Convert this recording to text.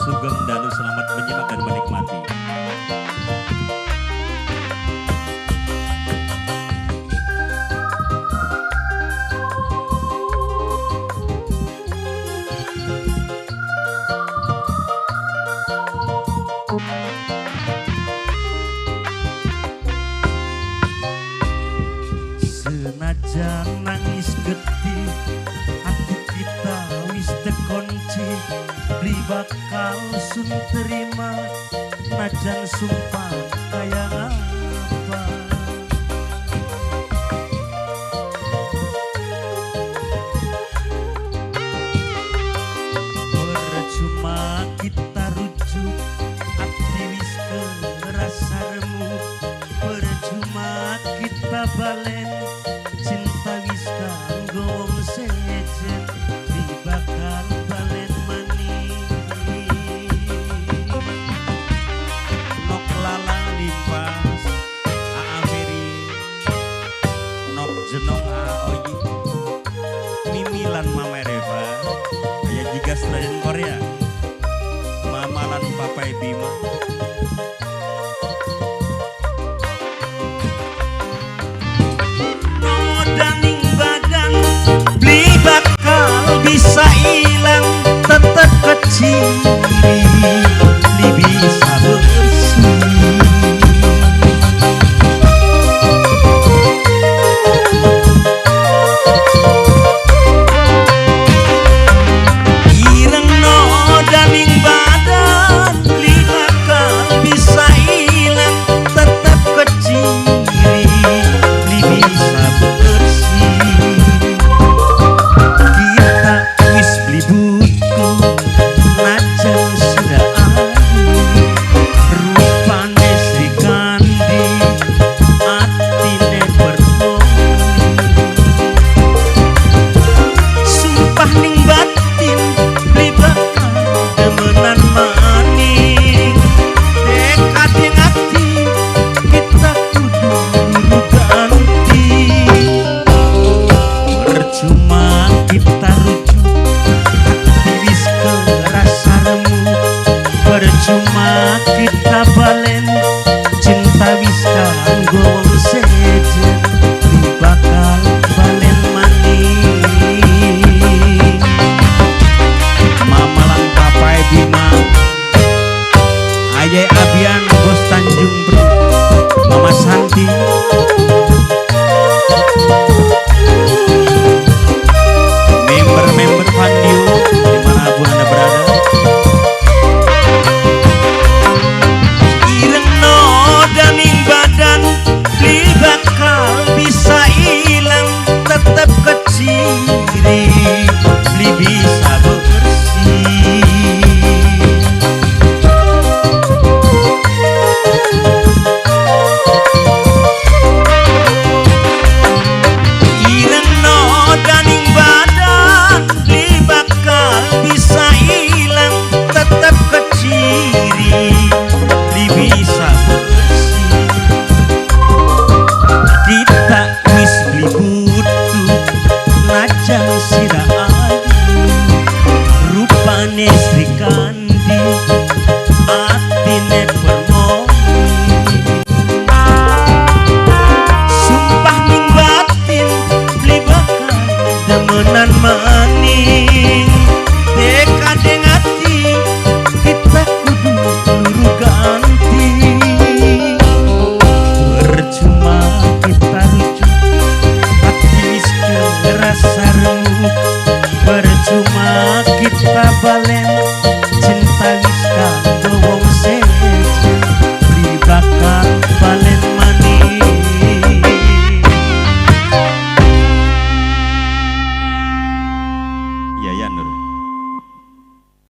Sugeng Dalu, selamat menyimak dan menikmati. Senajan nangis getih, hati kita wis tekunci, beli bakal sun terima, najan sumpah kayak apa. Percuma kita rujuk, hati wis kerasa remuk, percuma kita balen, cinta wis kanggo wong sejen, di bakal balen maning. Nok lalang lipas aamiri, nok jenong aoyi, mimilan mama Reva, aya jiga Raden Korea, mamalan papai Bima. Daning badan beli bakal bisa hilang tetep kecil.